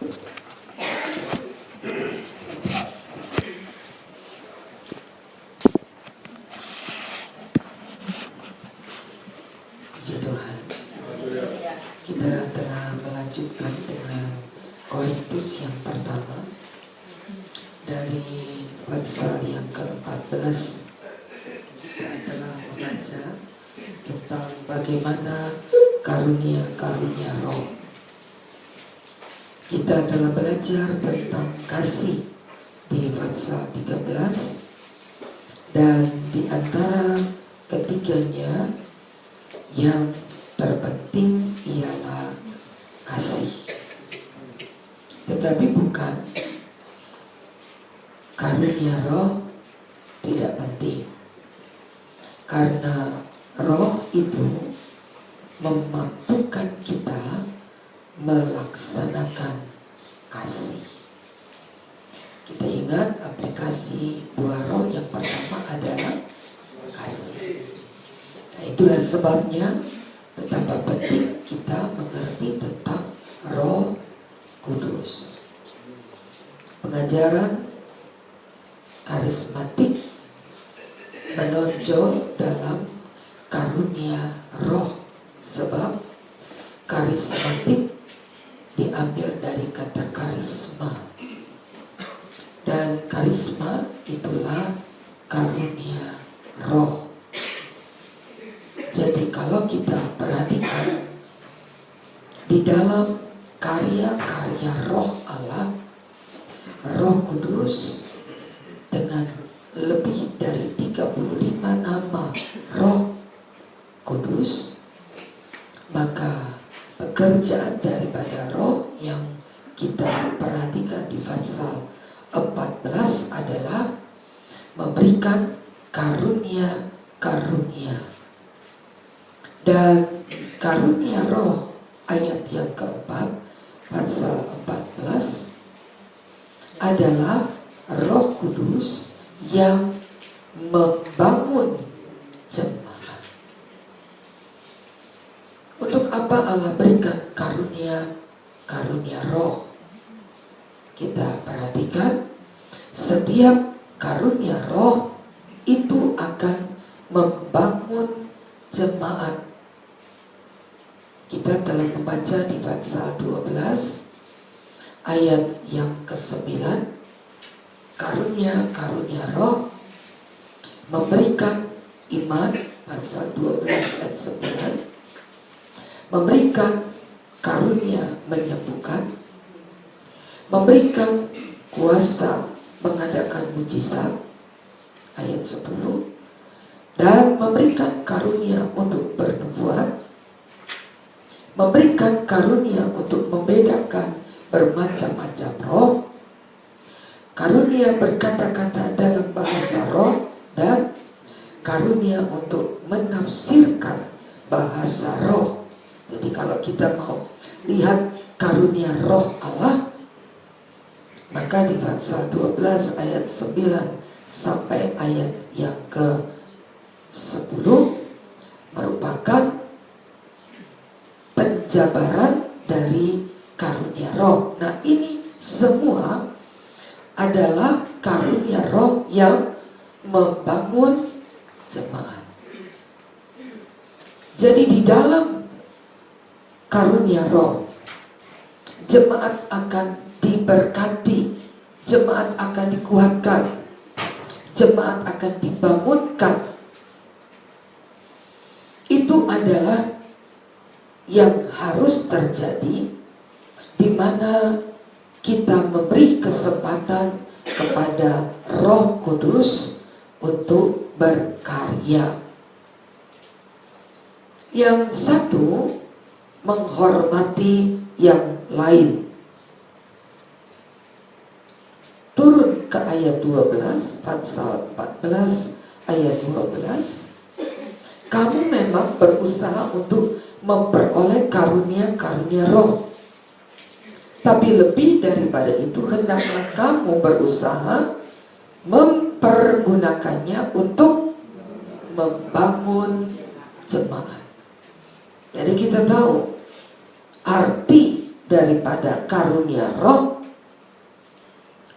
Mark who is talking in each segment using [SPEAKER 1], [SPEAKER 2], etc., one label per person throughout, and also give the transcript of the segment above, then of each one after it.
[SPEAKER 1] Puji Tuhan, kita telah melanjutkan dengan Korintus yang pertama dari pasal yang ke-14. Kita telah membaca tentang bagaimana karunia-karunia roh. Kita telah belajar tentang kasih di pasal 13, dan di antara ketiganya yang terpenting ialah kasih. Tetapi bukan karunia roh tidak penting, karena roh itu memampukan kita melaksanakan kasih. Kita ingat aplikasi buah roh yang pertama adalah kasih. Nah, itulah sebabnya betapa penting kita mengerti tentang Roh Kudus. Pengajaran karismatik menonjol dalam karunia roh, sebab karismatik diambil dari kata karisma, dan karisma itulah karunia roh. Jadi kalau kita perhatikan di dalam karya-karya roh Allah, Roh Kudus dengan lebih dari 35 nama Roh Kudus, maka pekerjaan daripada roh yang kita perhatikan di pasal 14 adalah memberikan karunia-karunia. Dan karunia roh ayat yang keempat pasal 14 adalah Roh Kudus yang membangun jemaat. Untuk apa Allah berikan karunia roh? Kita perhatikan, setiap karunia roh itu akan membangun jemaat. Kita telah membaca di pasal 12 ayat yang ke-9, karunia-karunia roh memberikan iman, pasal 12 ayat 9, memberikan karunia menyembuhkan, memberikan kuasa mengadakan mujizat, ayat 10, dan memberikan karunia untuk bernubuat, memberikan karunia untuk membedakan bermacam-macam roh, karunia berkata-kata dalam bahasa roh, dan karunia untuk menafsirkan bahasa roh. Jadi kalau kita mau lihat karunia roh Allah, maka di pasal 12 ayat 9 sampai ayat yang ke-10 merupakan penjabaran dari karunia roh. Nah, ini semua adalah karunia roh yang membangun jemaat. Jadi di dalam karunia roh, jemaat akan diberkati, jemaat akan dikuatkan, jemaat akan dibangunkan. Itu adalah yang harus terjadi di mana kita memberi kesempatan kepada Roh Kudus untuk berkarya. Yang satu menghormati yang lain. Turun ke ayat 12, pasal 14 ayat 12. Kamu memang berusaha untuk memperoleh karunia-karunia roh, tapi lebih daripada itu hendaklah kamu berusaha mempergunakannya untuk membangun jemaat. Jadi kita tahu arti daripada karunia roh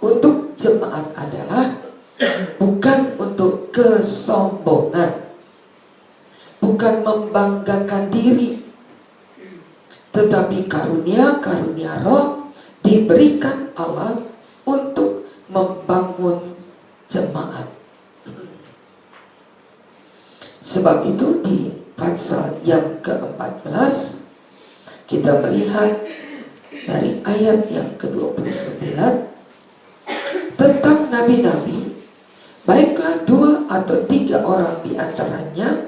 [SPEAKER 1] untuk jemaat adalah bukan untuk kesombongan, bukan membanggakan diri, tetapi karunia-karunia roh diberikan Allah untuk membangun jemaat. Sebab itu di pasal yang ke-14 kita melihat dari ayat yang ke-29 tentang nabi-nabi, baiklah 2 atau 3 orang di antaranya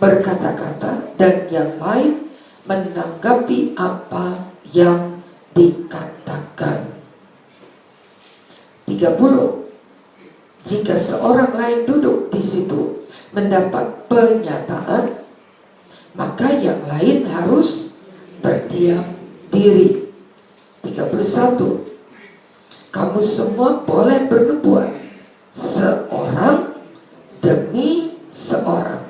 [SPEAKER 1] berkata-kata dan yang lain menanggapi apa yang dikatakan. 30. Jika seorang lain duduk di situ mendapat pernyataan, maka yang lain harus berdiam diri. 31. Kamu semua boleh bernubuat, seorang demi seorang.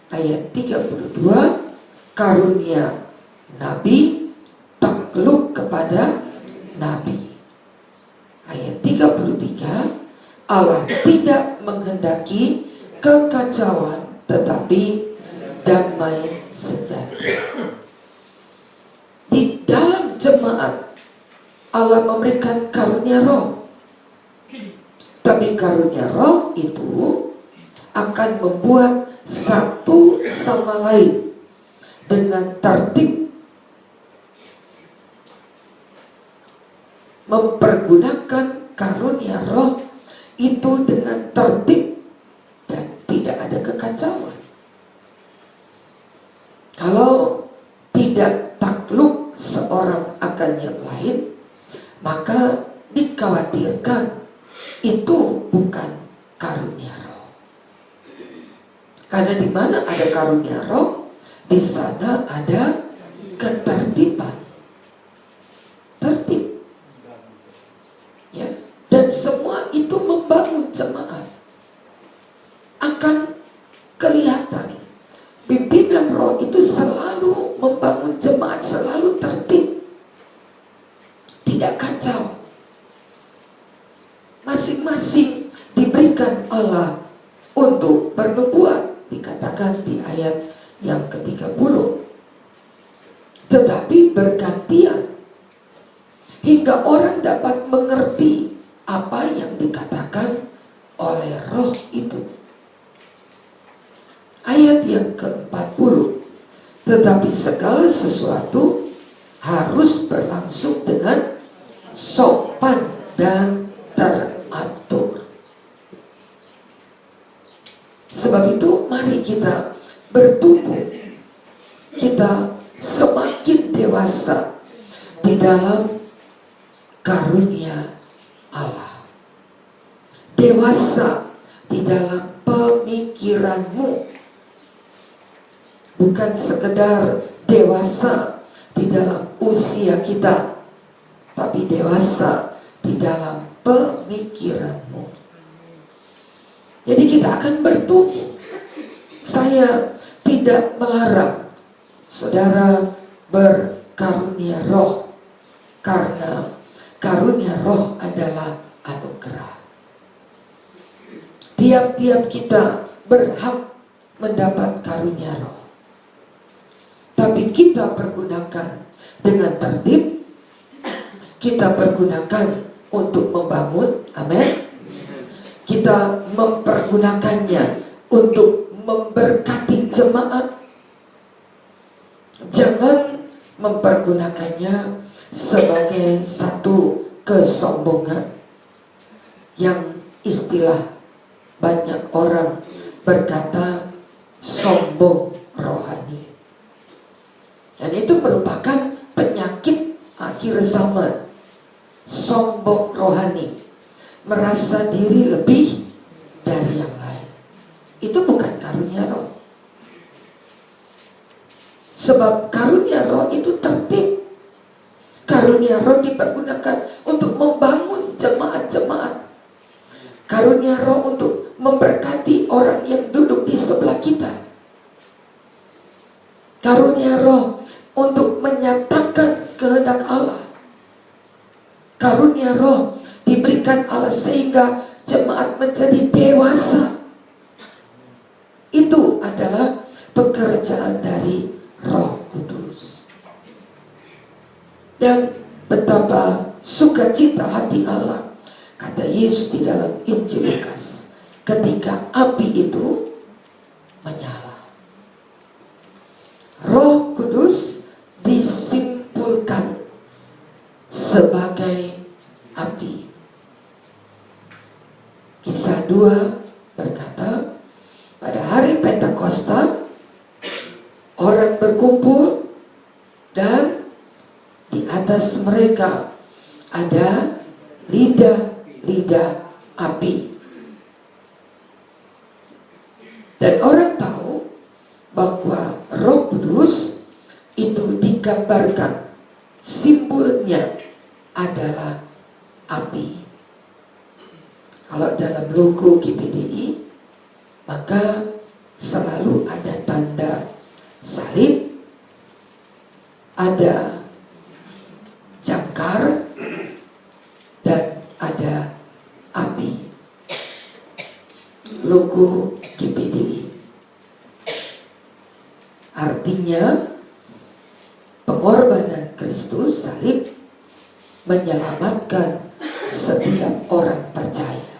[SPEAKER 1] Ayat 32, karunia nabi takluk kepada nabi. Ayat 33, Allah tidak menghendaki kekacauan tetapi damai sejati. Di dalam jemaat Allah memberikan karunia roh, tapi karunia roh itu akan membuat satu sama lain dengan tertib, mempergunakan karunia roh itu dengan tertib dan tidak ada kekacauan. Kalau tidak takluk seorang akan yang lain, maka dikhawatirkan itu bukan karunia roh. Karena di mana ada karunia roh, di sana ada ketertiban. Tertib. Ya, dan semua itu membangun jemaat. Akan kelihatan pimpinan roh itu selalu membangun jemaat, selalu tertib, tidak kacau. Masing-masing diberikan Allah untuk bernubuat, dikatakan di ayat yang ke-30. Tetapi bergantian hingga orang dapat mengerti apa yang dikatakan oleh roh itu. Ayat yang ke-40, tetapi segala sesuatu harus berlangsung dengan sopan dan teratur. Sebab itu mari kita bertumbuh, kita semakin dewasa di dalam karunia Allah, dewasa di dalam pemikiranmu, bukan sekedar dewasa di dalam usia kita, tapi dewasa di dalam pemikiranmu. Jadi kita akan bertumbuh. Saya tidak melarang saudara berkarunia roh, karena karunia roh adalah anugerah. Tiap-tiap kita berhak mendapat karunia roh, tapi kita pergunakan dengan tertib, kita pergunakan untuk membangun, amin. Kita mempergunakannya untuk memberkati jemaat. Jangan mempergunakannya sebagai satu kesombongan, yang istilah banyak orang berkata sombong rohani. Dan itu merupakan penyakit akhir zaman. Sombong rohani, merasa diri lebih dari yang lain. Itu bukan karunia roh. Sebab karunia roh itu tertib. Karunia roh dipergunakan untuk membangun jemaat-jemaat. Karunia roh untuk memberkati orang yang duduk di sebelah kita. Karunia roh untuk menyatakan kehendak Allah. Karunia roh diberikan Allah sehingga jemaat menjadi dewasa. Itu adalah pekerjaan dari Roh Kudus. Dan betapa sukacita hati Allah, kata Yesus di dalam Injil Lukas, ketika api itu menyala. Roh Kudus disimpulkan sebagai api. Kisah 2 berkata, pada hari Pentakosta orang berkumpul dan di atas mereka ada lidah-lidah api. Dan orang tahu bahwa Roh Kudus itu digambarkan, simbolnya adalah api. Kalau dalam logo GPDI, maka selalu ada tanda salib, ada jangkar, dan ada api. Logo GPDI artinya pengorbanan Kristus salib menyelamatkan setiap orang percaya.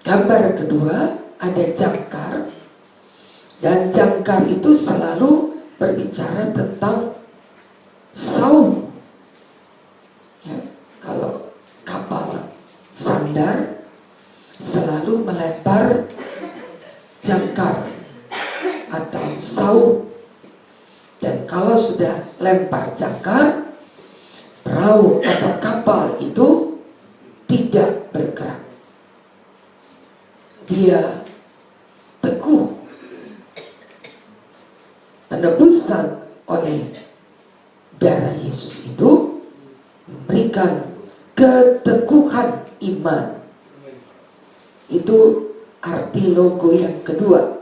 [SPEAKER 1] Gambar kedua ada jangkar, dan jangkar itu selalu berbicara tentang saum. Ya, kalau kapal sandar selalu melempar jangkar atau saum, dan kalau sudah lempar jangkar, perahu atau kapal itu tidak bergerak. Dia teguh. Penebusan oleh darah Yesus itu memberikan keteguhan iman. Itu arti logo yang kedua.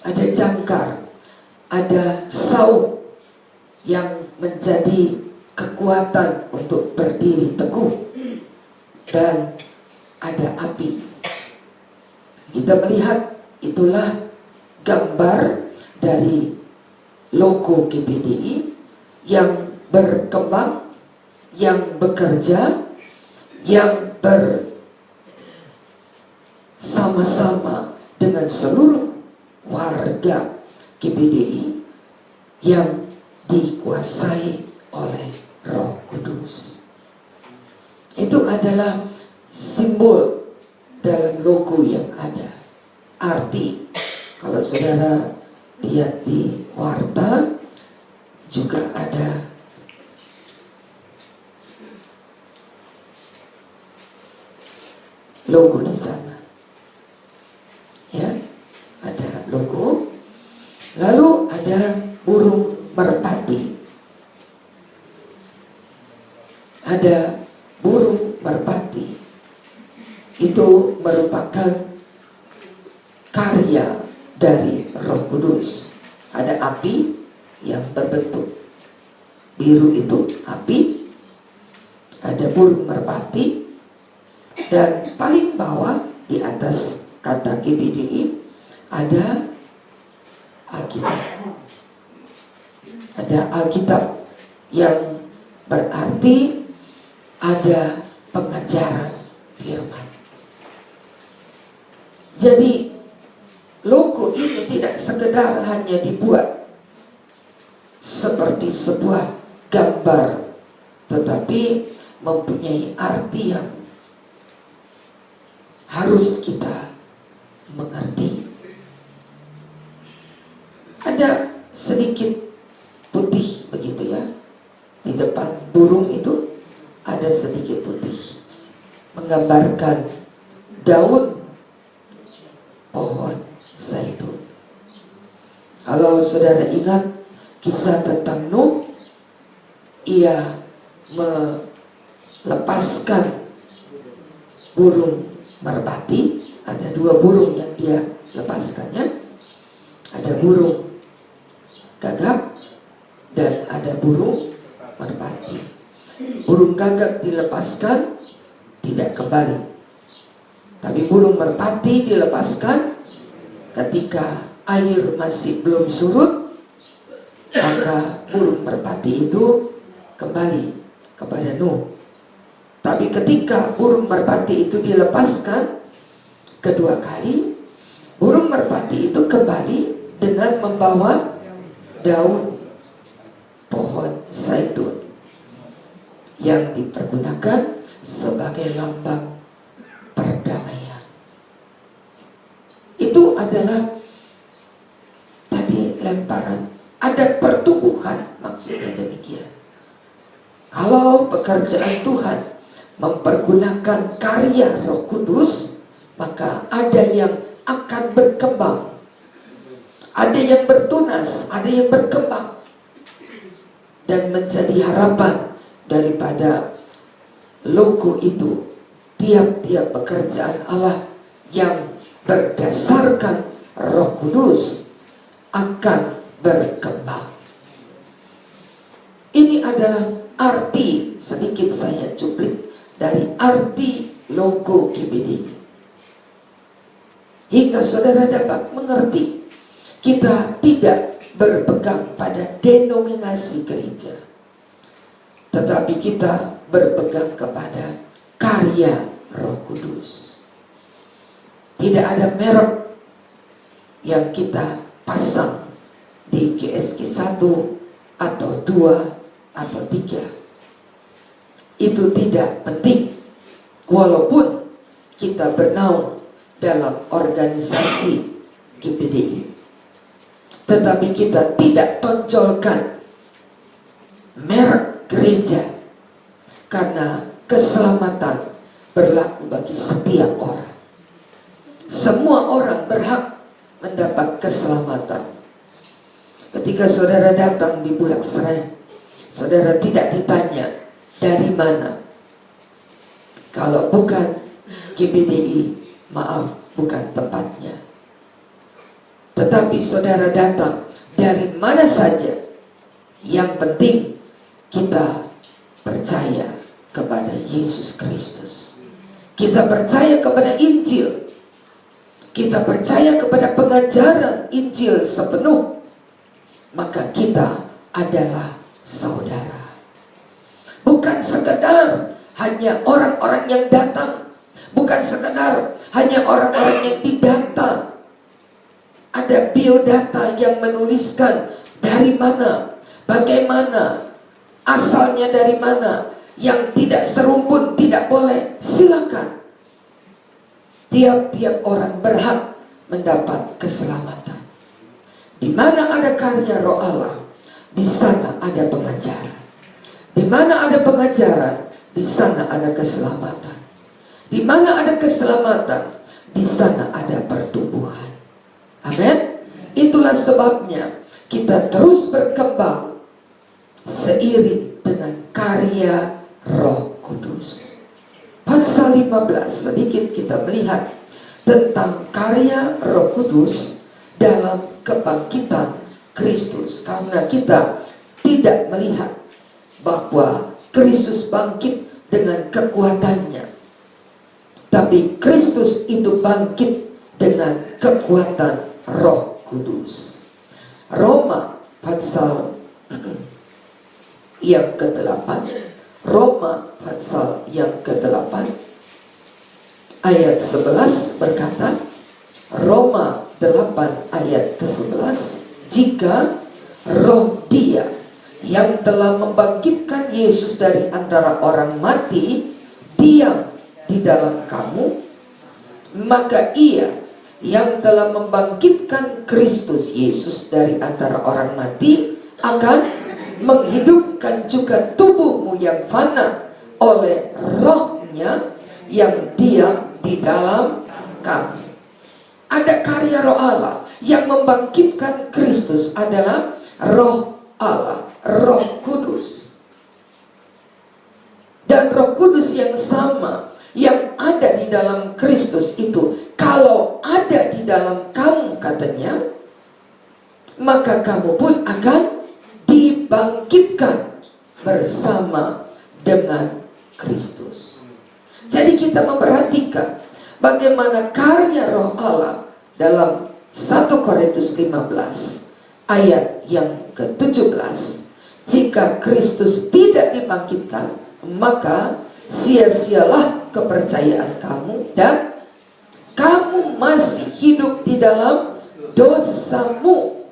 [SPEAKER 1] Ada jangkar, ada saum yang menjadi kekuatan untuk berdiri teguh, dan ada api. Kita melihat itulah gambar dari logo GPDI yang berkembang, yang bekerja, yang bersama-sama dengan seluruh warga GPDI yang dikuasai oleh Roh Kudus. Itu adalah simbol dalam logo yang ada. Arti, kalau saudara lihat di warta juga ada logo di sana. Ya, ada logo. Lalu ada burung merpati. Ada burung merpati. Itu merupakan karya dari Roh Kudus. Ada api yang berbentuk biru, itu api. Ada burung merpati. Dan paling bawah di atas kata GPDI ada Alkitab. Ada Alkitab yang berarti ada pengajaran firman. Jadi logo ini tidak sekedar hanya dibuat seperti sebuah gambar, tetapi mempunyai arti yang harus kita mengerti. Ada sedikit putih begitu ya, di depan burung itu ada sedikit putih, menggambarkan daun pohon zaitun. Kalau saudara ingat kisah tentang Nuh, ia melepaskan burung merpati. Ada 2 burung yang dia lepaskannya. Ada burung gagak dan ada burung merpati. Burung gagak dilepaskan, tidak kembali. Tapi burung merpati dilepaskan ketika air masih belum surut, maka burung merpati itu kembali kepada Nuh. Tapi ketika burung merpati itu dilepaskan kedua kali, burung merpati itu kembali dengan membawa daun pohon zaitun yang dipergunakan sebagai lambang perdamaian. Itu adalah tadi lemparan. Ada pertumbuhan, maksudnya demikian. Kalau pekerjaan Tuhan mempergunakan karya Roh Kudus, maka ada yang akan berkembang, ada yang bertunas, ada yang berkembang, dan menjadi harapan daripada logo itu. Tiap-tiap pekerjaan Allah yang berdasarkan Roh Kudus akan berkembang. Ini adalah arti, sedikit saya cuplik dari arti logo GBD, hingga saudara dapat mengerti kita tidak berpegang pada denominasi gereja, tetapi kita berpegang kepada karya Roh Kudus. Tidak ada merek yang kita pasang di GSG 1 atau 2 atau 3. Itu tidak penting, walaupun kita bernaung dalam organisasi GBDI, tetapi kita tidak tonjolkan merek gereja, karena keselamatan berlaku bagi setiap orang. Semua orang berhak mendapat keselamatan. Ketika saudara datang di Bulakserai, saudara tidak ditanya dari mana. Kalau bukan GBDI, maaf, bukan tempatnya. Tetapi saudara datang dari mana saja, yang penting kita percaya kepada Yesus Kristus. Kita percaya kepada Injil. Kita percaya kepada pengajaran Injil sepenuh. Maka kita adalah saudara. Bukan sekedar hanya orang-orang yang datang, bukan sekedar hanya orang-orang yang didata. Ada biodata yang menuliskan dari mana, bagaimana, asalnya dari mana. Yang tidak serumpun tidak boleh, silakan. Tiap-tiap orang berhak mendapat keselamatan. Di mana ada karya Roh Allah, di sana ada pengajaran. Di mana ada pengajaran, di sana ada keselamatan. Di mana ada keselamatan, di sana ada pertumbuhan. Amin. Itulah sebabnya kita terus berkembang seiring dengan karya Roh Kudus. Pasal 15, sedikit kita melihat tentang karya Roh Kudus dalam kebangkitan Kristus, karena kita tidak melihat bahwa Kristus bangkit dengan kekuatannya, tapi Kristus itu bangkit dengan kekuatan Roh Kudus. Roma pasal yang ke-8, Roma pasal yang ke-8 ayat 11 berkata, Roma 8 ayat ke-11, jika roh Dia yang telah membangkitkan Yesus dari antara orang mati diam di dalam kamu, maka Ia yang telah membangkitkan Kristus Yesus dari antara orang mati akan menghidupkan juga tubuhmu yang fana oleh Roh-Nya yang diam di dalam kamu. Ada karya Roh Allah yang membangkitkan Kristus, adalah Roh Allah, Roh Kudus. Dan Roh Kudus yang sama yang ada di dalam Kristus itu, kalau ada di dalam kamu, katanya, maka kamu pun akan dipenuhi dibangkitkan bersama dengan Kristus. Jadi kita memperhatikan bagaimana karya Roh Allah dalam 1 Korintus 15 ayat yang ke-17. Jika Kristus tidak dibangkitkan, maka sia-sialah kepercayaan kamu dan kamu masih hidup di dalam dosamu.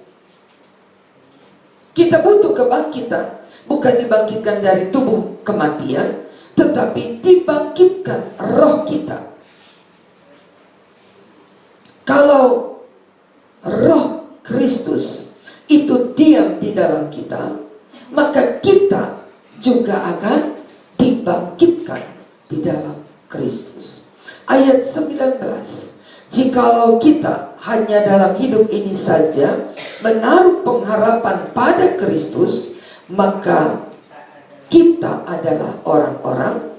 [SPEAKER 1] Kita butuh kebangkitan, bukan dibangkitkan dari tubuh kematian, tetapi dibangkitkan roh kita. Kalau roh Kristus itu diam di dalam kita, maka kita juga akan dibangkitkan di dalam Kristus. Ayat 19, jikalau kita hanya dalam hidup ini saja menaruh pengharapan pada Kristus, maka kita adalah orang-orang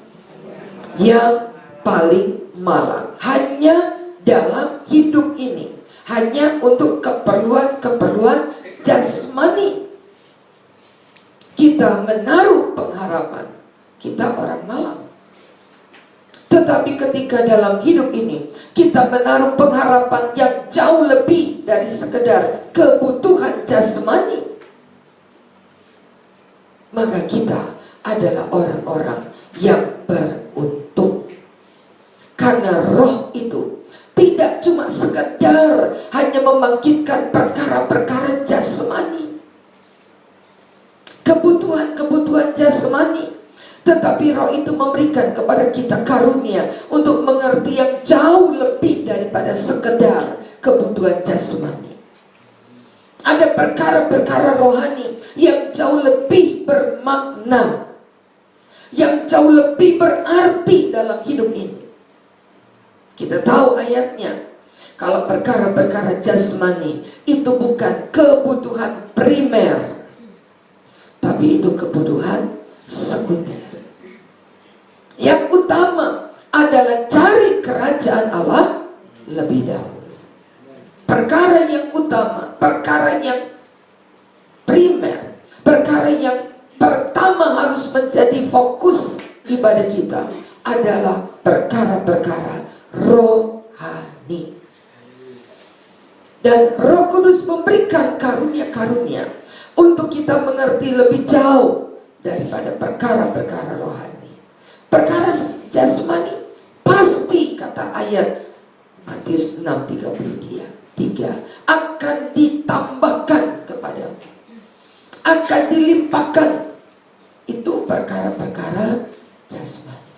[SPEAKER 1] yang paling malang. Hanya dalam hidup ini, hanya untuk keperluan jasmani kita menaruh pengharapan, kita orang malang. Tetapi ketika dalam hidup ini kita menaruh pengharapan yang jauh lebih dari sekedar kebutuhan jasmani, maka kita adalah orang-orang yang beruntung. Karena roh itu tidak cuma sekedar hanya membangkitkan perkara-perkara jasmani, kebutuhan-kebutuhan jasmani, tetapi roh itu memberikan kepada kita karunia untuk mengerti yang jauh lebih daripada sekedar kebutuhan jasmani. Ada perkara-perkara rohani yang jauh lebih bermakna, yang jauh lebih berarti dalam hidup ini. Kita tahu ayatnya, kalau perkara-perkara jasmani itu bukan kebutuhan primer, tapi itu kebutuhan sekunder. Yang utama adalah cari kerajaan Allah lebih dahulu. Perkara yang utama, perkara yang primer, perkara yang pertama harus menjadi fokus ibadah kita adalah perkara-perkara rohani. Dan Roh Kudus memberikan karunia-karunia untuk kita mengerti lebih jauh daripada perkara-perkara rohani. Perkara jasmani pasti, kata ayat Matius 6:33, akan ditambahkan kepadamu, akan dilimpahkan. Itu perkara-perkara jasmani.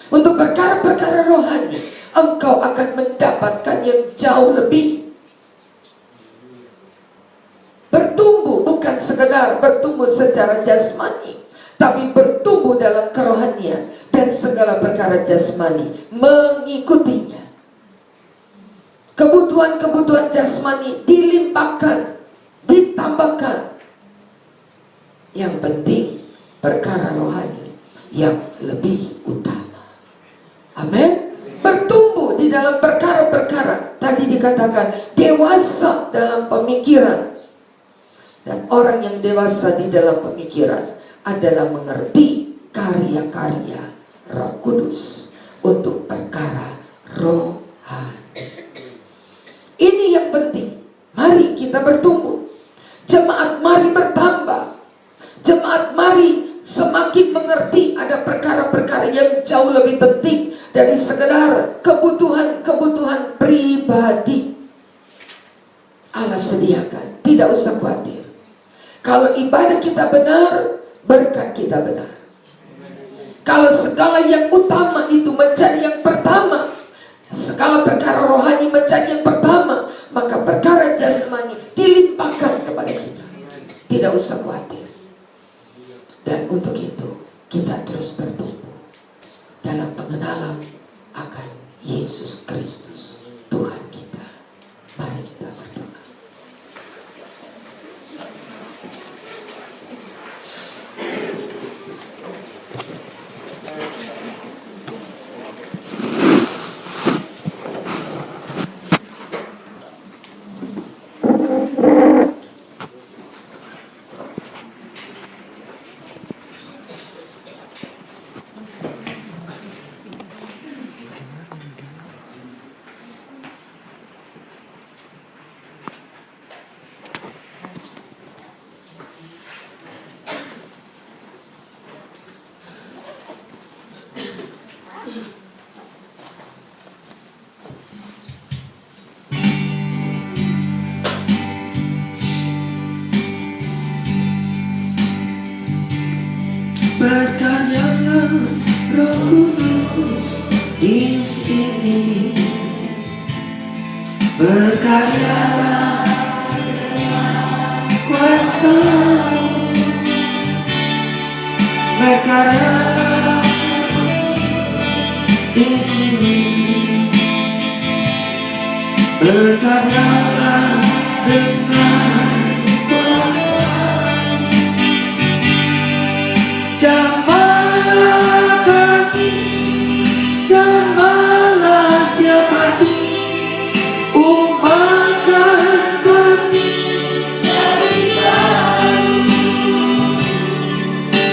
[SPEAKER 1] Untuk perkara-perkara rohani, engkau akan mendapatkan yang jauh lebih. Bertumbuh bukan sekedar bertumbuh secara jasmani, tapi bertumbuh dalam kerohanian, dan segala perkara jasmani mengikutinya. Kebutuhan-kebutuhan jasmani dilimpahkan, ditambahkan. Yang penting perkara rohani yang lebih utama. Amin. Bertumbuh di dalam perkara-perkara, tadi dikatakan dewasa dalam pemikiran. Dan orang yang dewasa di dalam pemikiran adalah mengerti karya-karya Roh Kudus untuk perkara rohani. Ini yang penting. Mari kita bertumbuh. Jemaat mari bertambah. Jemaat mari semakin mengerti ada perkara-perkara yang jauh lebih penting dari sekedar kebutuhan-kebutuhan pribadi. Allah sediakan, tidak usah khawatir. Kalau ibadah kita benar, berkat kita benar. Kalau segala yang utama itu menjadi yang pertama, segala perkara rohani menjadi yang pertama, maka perkara jasmani dilimpahkan kepada kita. Tidak usah khawatir. Dan untuk itu kita terus bertumbuh dalam pengenalan akan Yesus Kristus Tuhan kita. Mari kita berdoa. Berkaryalah Roh Kudus di sini. Berkaryalah kuasa, berkaryalah di sini. Berkaryalah dengan kuasa. Jamahlah kami, jamahlah siapa itu, umatkan kami dari jauh,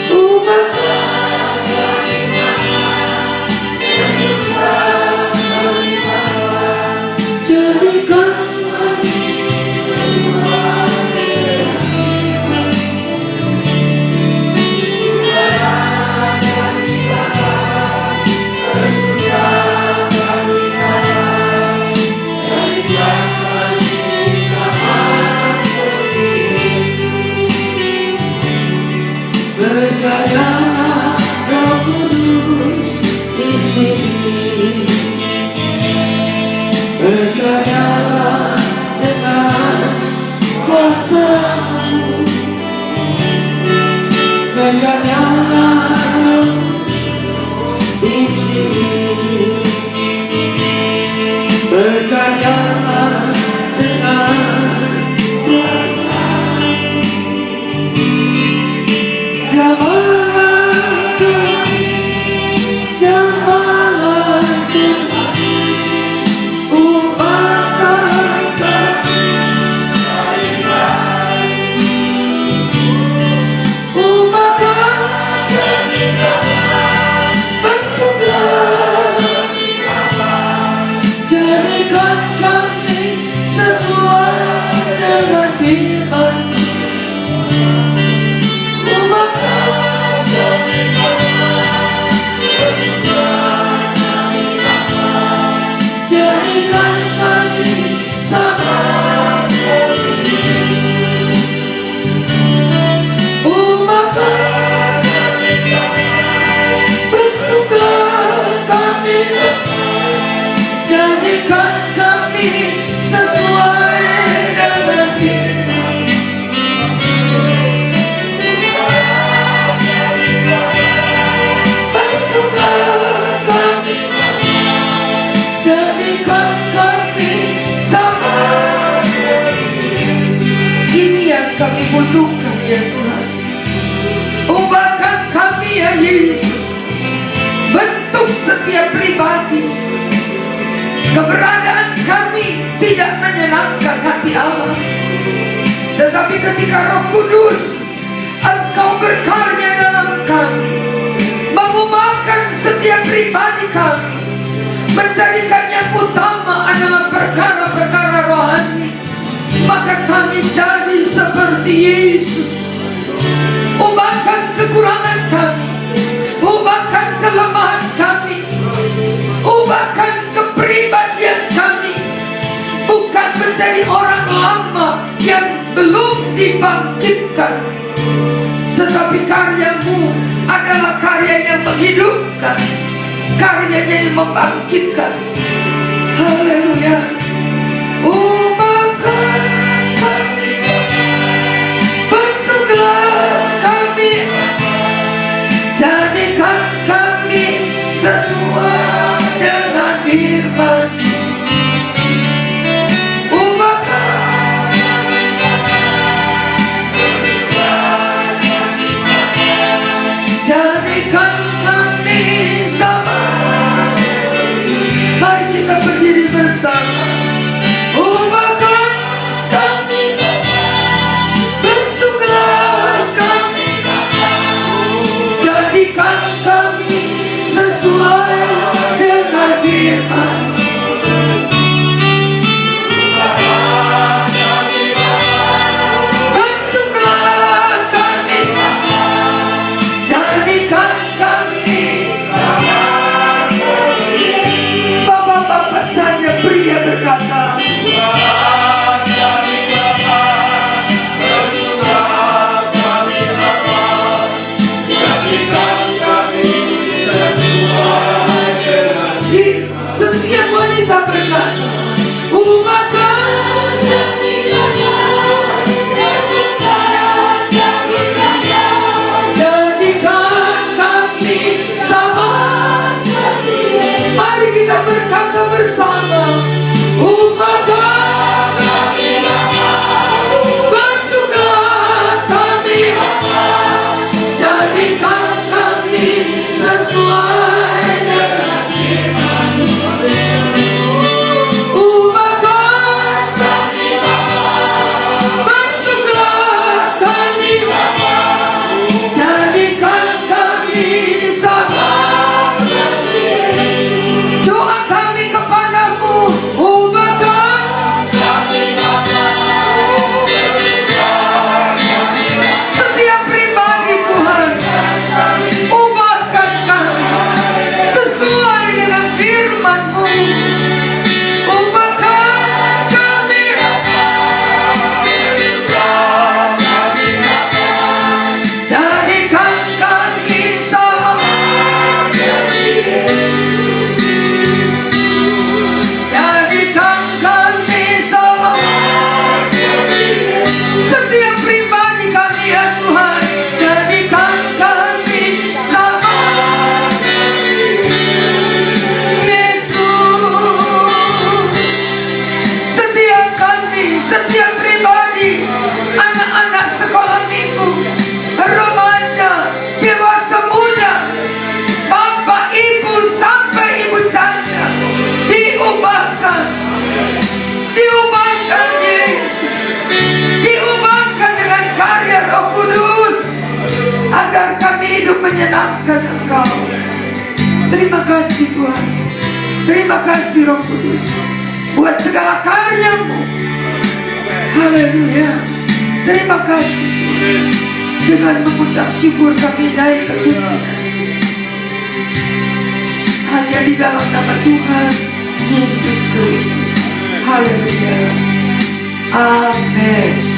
[SPEAKER 1] umatkan dari bawah, jadikan kami semua berkaryalah Roh Kudus di sini. Berkaryalah dengan kuasa-Mu. Berkaryalah di sini. Berkaryalah dengan kuasa-Mu. Jamahlah kami, jamahlah kami, umatkan kami dari jauh, umatkan kami dalam bentuklah jadikan kami sesuai dengan firman. Jadikan kami sama umatkan kami, bentuklah kami, jadikan kami sesuai dengan firman. Bentuklah kami, jadikan kami sama. Ini yang kami butuhkan ya Tuhan. Ubahkan kami ya Yesus. Bentuk setiap pribadi. Keberadaan kami tidak menyenangkan hati Allah. Tetapi ketika Roh Kudus Engkau berkarya dalam kami, mengubahkan setiap pribadi kami, menjadikan yang utama adalah perkara-perkara rohani, maka kami jadi seperti Yesus. Ubahkan kekurangan kami, ubahkan kelemahan kami, ubahkan kepribadian kami, bukan menjadi orang lama yang belum dibangkitkan, tetapi karya-Mu adalah karya yang menghidupkan, karyanya yang membangkitkan. Haleluya. Ubahkan kami, bentuklah kami, jadikan kami sesuai dengan firman. Ubahkan, jadikan kami sama. Mari kita berdiri bersama. kata bersama, ubahkan kami Bapa, bentuklah kami Bapa, jadikan kami sesuai dengan firman-Mu. Ubahkan kami Bapa, bentuklah kami Bapa, jadikan kami sama. Doa kami kepadamu, ubahkan kami Bapa, setiap pribadi Tuhan, ubahkan kami sesuai dengan firman-Mu. Ubahkan kami Bapa, jadikan kami sama. Jadikan kami sama. Setiap pribadi kami ya Tuhan, jadikan kami sama. Yesus, setiap kami, setiap pribadi, anak-anak sekolah minggu, remaja, dewasa muda, bapak, ibu, sampai ibu janda, diubahkan Yesus, diubahkan dengan karya Roh Kudus, agar kami hidup menyenangkan Engkau. Terima kasih Tuhan, terima kasih Roh Kudus, buat segala karya-Mu. Haleluya, terima kasih Tuhan. Dengan mengucap syukur kami naik ke pujian hanya di dalam nama Tuhan Yesus Kristus. Haleluya, amin.